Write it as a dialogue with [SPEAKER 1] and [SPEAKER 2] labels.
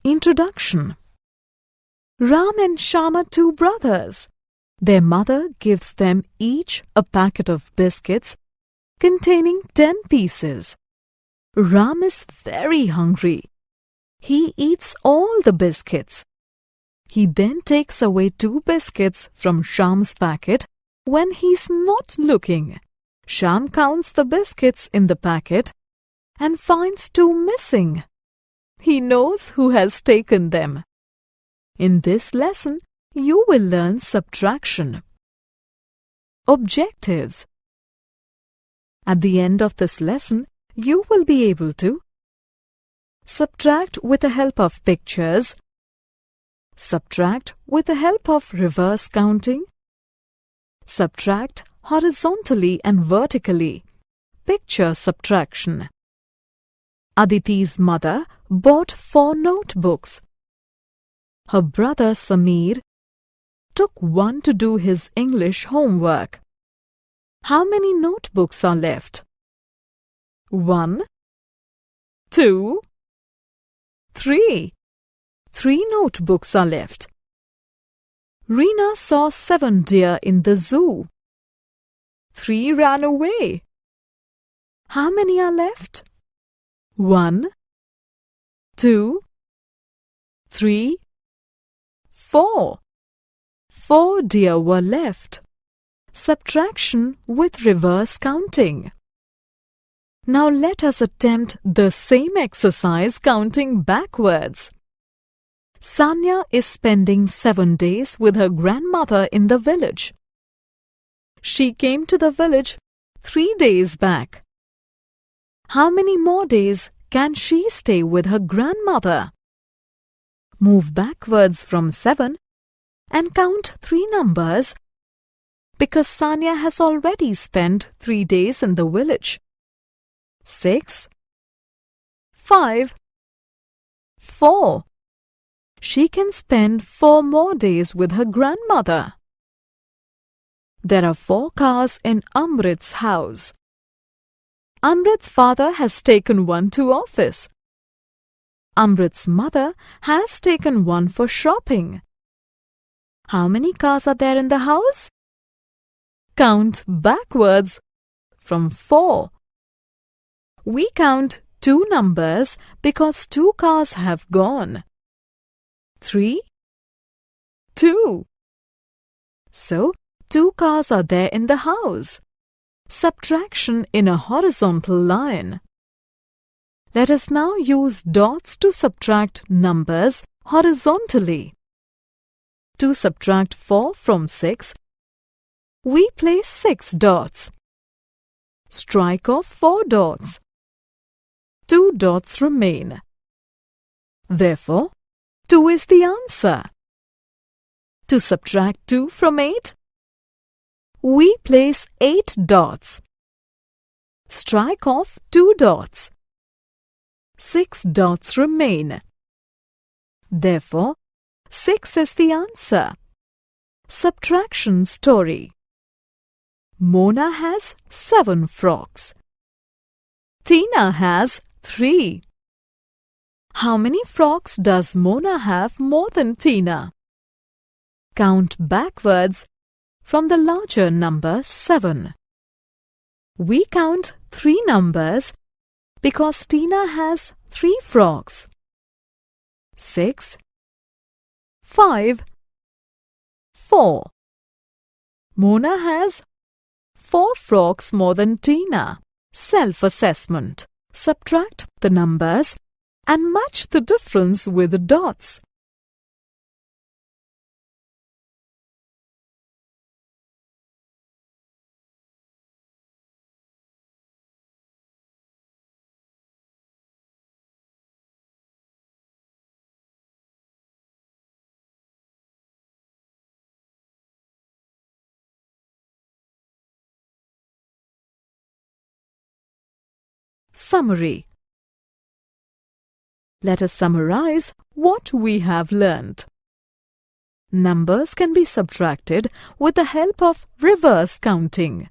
[SPEAKER 1] Introduction. Ram and Shyam are two brothers. Their mother gives them each a packet of biscuits containing 10 pieces. Ram is very hungry. He eats all the biscuits. He then takes away 2 biscuits from Shyam's packet when he's not looking. Shyam counts the biscuits in the packet and finds 2 missing. He knows who has taken them. In this lesson, you will learn subtraction. Objectives. At the end of this lesson, you will be able to subtract with the help of pictures, subtract with the help of reverse counting, subtract horizontally and vertically, picture subtraction. Aditi's mother bought 4 notebooks. Her brother Sameer took one to do his English homework. How many notebooks are left? 1, 2, 3. 3 notebooks are left. Reena saw 7 deer in the zoo. 3 ran away. How many are left? 1, 2, 3, 4. 4 deer were left. Subtraction with reverse counting. Now let us attempt the same exercise counting backwards. Sanya is spending 7 days with her grandmother in the village. She came to the village 3 days back. How many more days can she stay with her grandmother? Move backwards from 7 and count 3 numbers because Sanya has already spent 3 days in the village. 6, 5, 4. She can spend 4 more days with her grandmother. There are 4 cars in Amrit's house. Amrit's father has taken one to office. Amrit's mother has taken one for shopping. How many cars are there in the house? Count backwards from 4. We count 2 numbers because 2 cars have gone. 3, 2. So, 2 cars are there in the house. Subtraction in a horizontal line. Let us now use dots to subtract numbers horizontally. To subtract 4 from 6, we place 6 dots. Strike off 4 dots. 2 dots remain. Therefore, 2 is the answer. To subtract 2 from 8, we place 8 dots. Strike off 2 dots. 6 dots remain. Therefore, 6 is the answer. Subtraction story. Mona has 7 frocks. Tina has 3. How many frocks does Mona have more than Tina? Count backwards from the larger number 7. We count 3 numbers because Tina has 3 frocks. 6, 5, 4. Mona has 4 frocks more than Tina. Self-assessment. Subtract the numbers and match the difference with the dots. Summary. Let us summarize what we have learned. Numbers can be subtracted with the help of reverse counting.